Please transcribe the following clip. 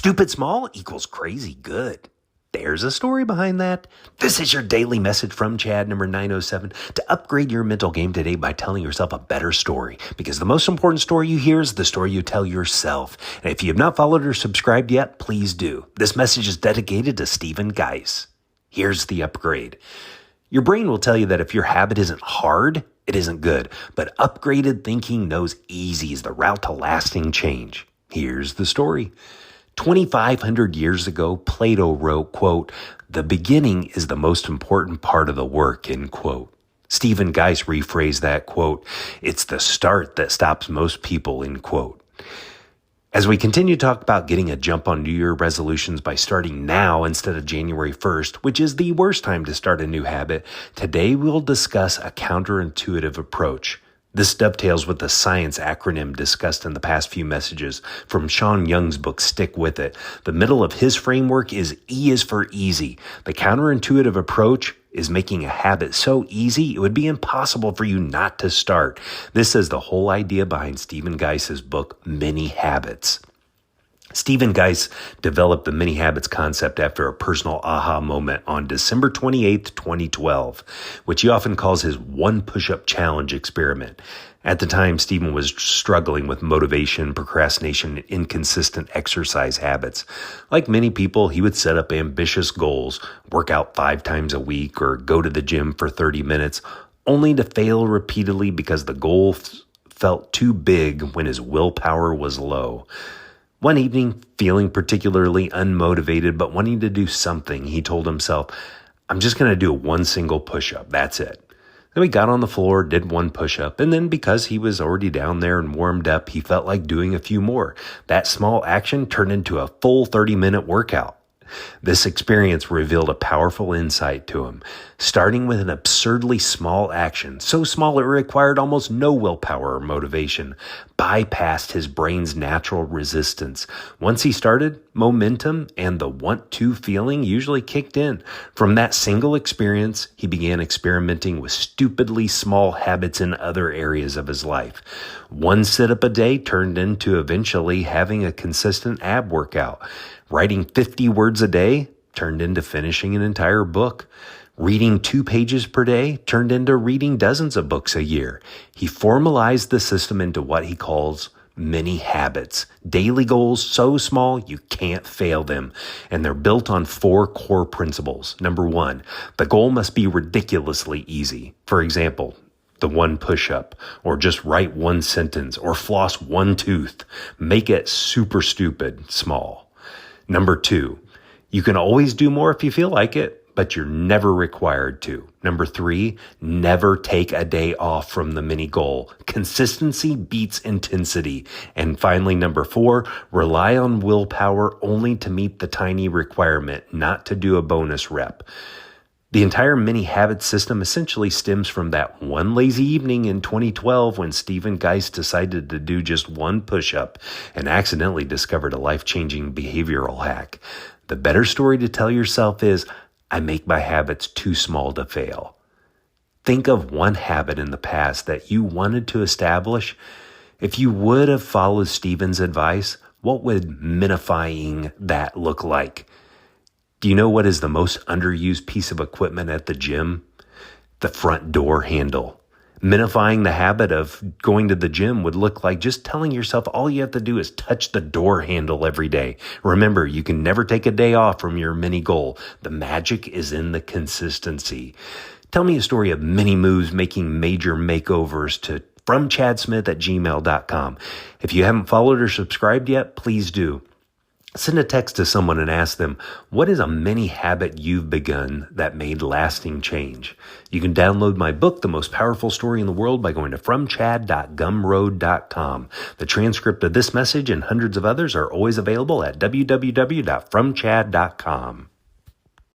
Stupid small equals crazy good. There's a story behind that. This is your daily message from Chad number 907 to upgrade your mental game today by telling yourself a better story. Because the most important story you hear is the story you tell yourself. And if you have not followed or subscribed yet, please do. This message is dedicated to Stephen Guise. Here's the upgrade. Your brain will tell you that if your habit isn't hard, it isn't good. But upgraded thinking knows easy is the route to lasting change. Here's the story. 2,500 years ago, Plato wrote, quote, "The beginning is the most important part of the work," end quote. Stephen Guise rephrased that, quote, "It's the start that stops most people," end quote. As we continue to talk about getting a jump on New Year resolutions by starting now instead of January 1st, which is the worst time to start a new habit, today we'll discuss a counterintuitive approach. This dovetails with the science acronym discussed in the past few messages from Sean Young's book, Stick With It. The middle of his framework is E is for easy. The counterintuitive approach is making a habit so easy it would be impossible for you not to start. This is the whole idea behind Stephen Guise's book, Many Habits. Stephen Guise developed the Many Habits concept after a personal aha moment on December 28th, 2012, which he often calls his one push-up challenge experiment. At the time, Stephen was struggling with motivation, procrastination, and inconsistent exercise habits. Like many people, he would set up ambitious goals, work out 5 times a week, or go to the gym for 30 minutes, only to fail repeatedly because the goal felt too big when his willpower was low. One evening, feeling particularly unmotivated but wanting to do something, he told himself, "I'm just going to do one single push-up. That's it." Then he got on the floor, did one push-up, and then because he was already down there and warmed up, he felt like doing a few more. That small action turned into a full 30-minute workout. This experience revealed a powerful insight to him. Starting with an absurdly small action, so small it required almost no willpower or motivation, bypassed his brain's natural resistance. Once he started, momentum and the want-to feeling usually kicked in. From that single experience, he began experimenting with stupidly small habits in other areas of his life. One sit-up a day turned into eventually having a consistent ab workout. Writing 50 words a day turned into finishing an entire book. Reading 2 pages per day turned into reading dozens of books a year. He formalized the system into what he calls many habits. Daily goals so small you can't fail them. And they're built on 4 core principles. Number 1, the goal must be ridiculously easy. For example, the one push-up, or just write 1 sentence, or floss 1 tooth. Make it super stupid small. Number 2, you can always do more if you feel like it, but you're never required to. Number 3, never take a day off from the mini goal. Consistency beats intensity. And finally, number 4, rely on willpower only to meet the tiny requirement, not to do a bonus rep. The entire mini habit system essentially stems from that one lazy evening in 2012 when Stephen Guise decided to do just 1 push-up and accidentally discovered a life-changing behavioral hack. The better story to tell yourself is, I make my habits too small to fail. Think of one habit in the past that you wanted to establish. If you would have followed Stephen's advice, what would minifying that look like? Do you know what is the most underused piece of equipment at the gym? The front door handle. Minifying the habit of going to the gym would look like just telling yourself all you have to do is touch the door handle every day. Remember, you can never take a day off from your mini goal. The magic is in the consistency. Tell me a story of mini moves making major makeovers to fromchadsmith@gmail.com. If you haven't followed or subscribed yet, please do. Send a text to someone and ask them, what is a mini habit you've begun that made lasting change? You can download my book, The Most Powerful Story in the World, by going to fromchad.gumroad.com. The transcript of this message and hundreds of others are always available at www.fromchad.com.